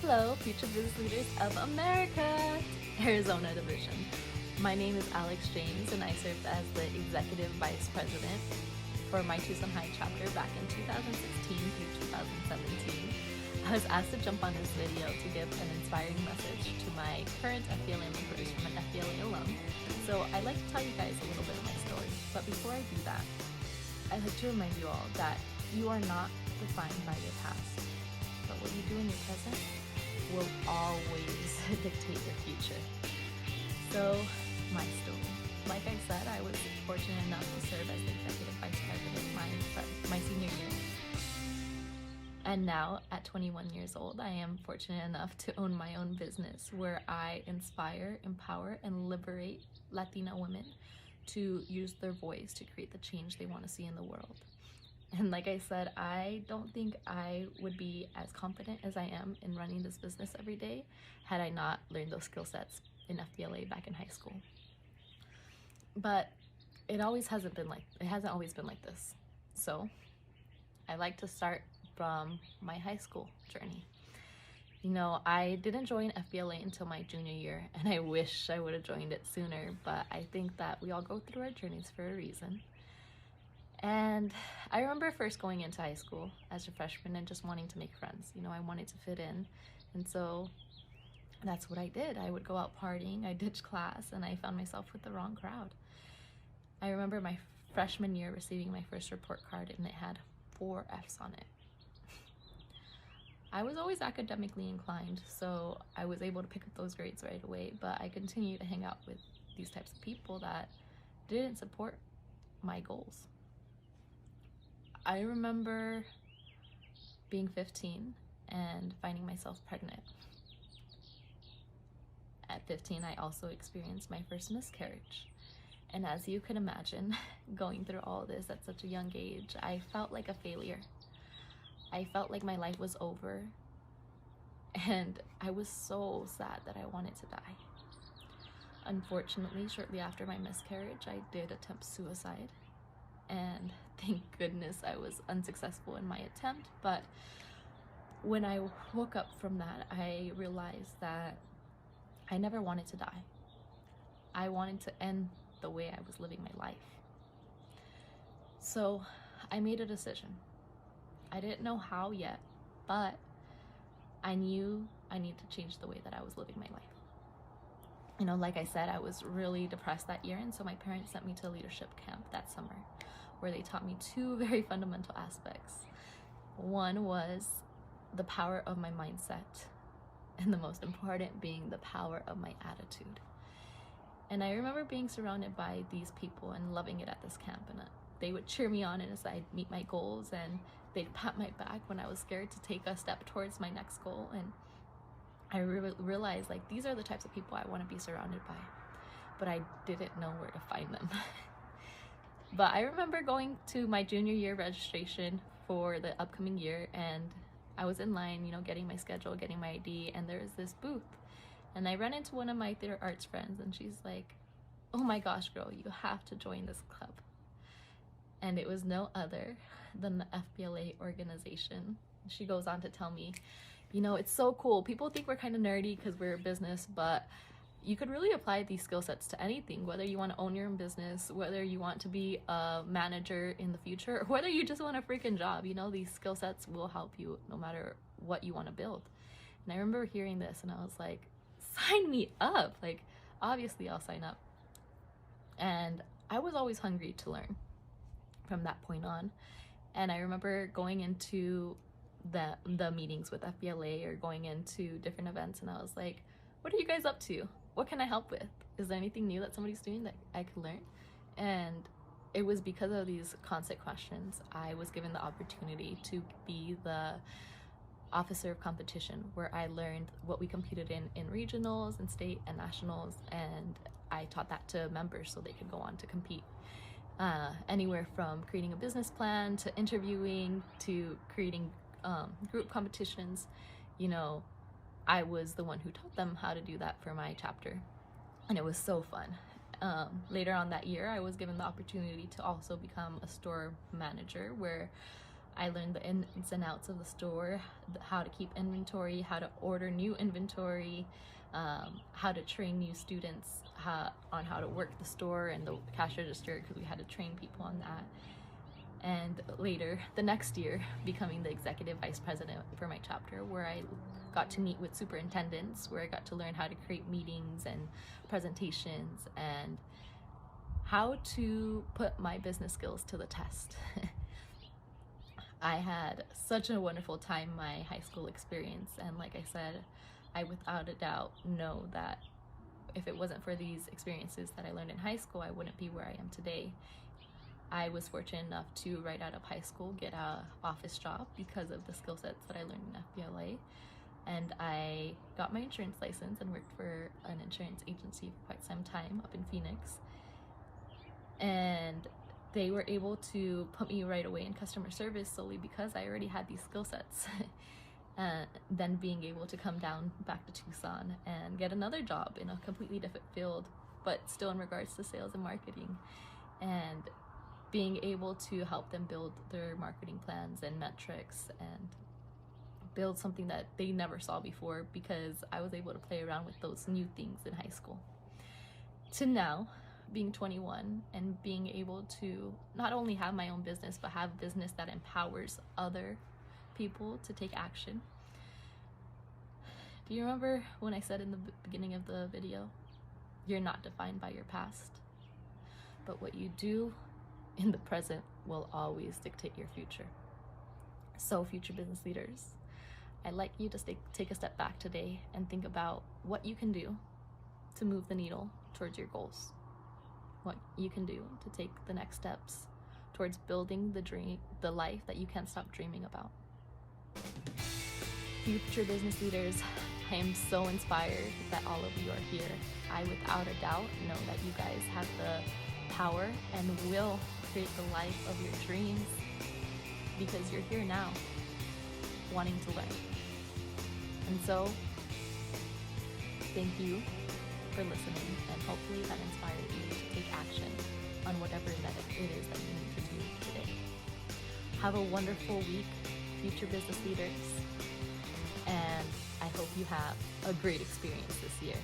Hello, future business leaders of America, Arizona Division. My name is Alex James, and I served as the Executive Vice President for my Tucson High chapter back in 2016 through 2017. I was asked to jump on this video to give an inspiring message to my current FBLA members from an FBLA alum. So I'd like to tell you guys a little bit of my story. But before I do that, I'd like to remind you all that you are not defined by your past, but what you do in your present will always dictate your future. So, my story. Like I said, I was fortunate enough to serve as the Executive Vice President my senior year. And now, at 21 years old, I am fortunate enough to own my own business where I inspire, empower, and liberate Latina women to use their voice to create the change they want to see in the world. And like I said, I don't think I would be as confident as I am in running this business every day had I not learned those skill sets in FBLA back in high school. But it hasn't always been like this. So I like to start from my high school journey. You know, I didn't join FBLA until my junior year, and I wish I would have joined it sooner, but I think that we all go through our journeys for a reason. And I remember first going into high school as a freshman and just wanting to make friends. You know, I wanted to fit in. And so that's what I did. I would go out partying, I ditched class, and I found myself with the wrong crowd. I remember my freshman year receiving my first report card, and it had 4 Fs on it. I was always academically inclined, so I was able to pick up those grades right away, but I continued to hang out with these types of people that didn't support my goals. I remember being 15 and finding myself pregnant. At 15, I also experienced my first miscarriage. And as you can imagine, going through all this at such a young age, I felt like a failure. I felt like my life was over. And I was so sad that I wanted to die. Unfortunately, shortly after my miscarriage, I did attempt suicide. And thank goodness I was unsuccessful in my attempt. But when I woke up from that, I realized that I never wanted to die. I wanted to end the way I was living my life. So I made a decision. I didn't know how yet, but I knew I needed to change the way that I was living my life. You know, like I said, I was really depressed that year, and so my parents sent me to a leadership camp that summer, where they taught me 2 very fundamental aspects. One was the power of my mindset, and the most important being the power of my attitude. And I remember being surrounded by these people and loving it at this camp, and they would cheer me on as I'd meet my goals, and they'd pat my back when I was scared to take a step towards my next goal. And I realized, like, these are the types of people I want to be surrounded by, but I didn't know where to find them. But I remember going to my junior year registration for the upcoming year, and I was in line, you know, getting my schedule, getting my ID, and there was this booth. And I ran into one of my theater arts friends, and she's like, "Oh my gosh, girl, you have to join this club." And it was no other than the FBLA organization. She goes on to tell me, you know, it's so cool. People think we're kind of nerdy because we're a business, but you could really apply these skill sets to anything, whether you want to own your own business, whether you want to be a manager in the future, or whether you just want a freaking job. You know, these skill sets will help you no matter what you want to build. And I remember hearing this, and I was like, sign me up. Like, obviously I'll sign up. And I was always hungry to learn from that point on. And I remember going into the meetings with FBLA or going into different events, and I was like, what are you guys up to? What can I help with? Is there anything new that somebody's doing that I could learn? And it was because of these constant questions I was given the opportunity to be the officer of competition, where I learned what we competed in regionals and state and nationals, and I taught that to members so they could go on to compete. Anywhere from creating a business plan to interviewing to creating group competitions. You know, I was the one who taught them how to do that for my chapter, and it was so fun. Later on that year, I was given the opportunity to also become a store manager, where I learned the ins and outs of the store, how to keep inventory, how to order new inventory, how to train new students on how to work the store and the cash register, because we had to train people on that. And later, the next year, becoming the executive vice president for my chapter, where I got to meet with superintendents, where I got to learn how to create meetings and presentations and how to put my business skills to the test. I had such a wonderful time my high school experience, and like I said, I without a doubt know that if it wasn't for these experiences that I learned in high school, I wouldn't be where I am today. I was fortunate enough to, right out of high school, get an office job because of the skill sets that I learned in FBLA. And I got my insurance license and worked for an insurance agency for quite some time up in Phoenix. And they were able to put me right away in customer service solely because I already had these skill sets. Then being able to come down back to Tucson and get another job in a completely different field, but still in regards to sales and marketing, and being able to help them build their marketing plans and metrics and build something that they never saw before, because I was able to play around with those new things in high school. To now, being 21 and being able to not only have my own business, but have business that empowers other people to take action. Do you remember when I said in the beginning of the video, you're not defined by your past, but what you do in the present will always dictate your future? So future business leaders, I'd like you to take a step back today and think about what you can do to move the needle towards your goals. What you can do to take the next steps towards building the life that you can't stop dreaming about. Future business leaders, I am so inspired that all of you are here. I without a doubt know that you guys have the power and will create the life of your dreams, because you're here now wanting to learn. And so thank you for listening, and hopefully that inspired you to take action on whatever that it is that you need to do today. Have a wonderful week, future business leaders, and I hope you have a great experience this year.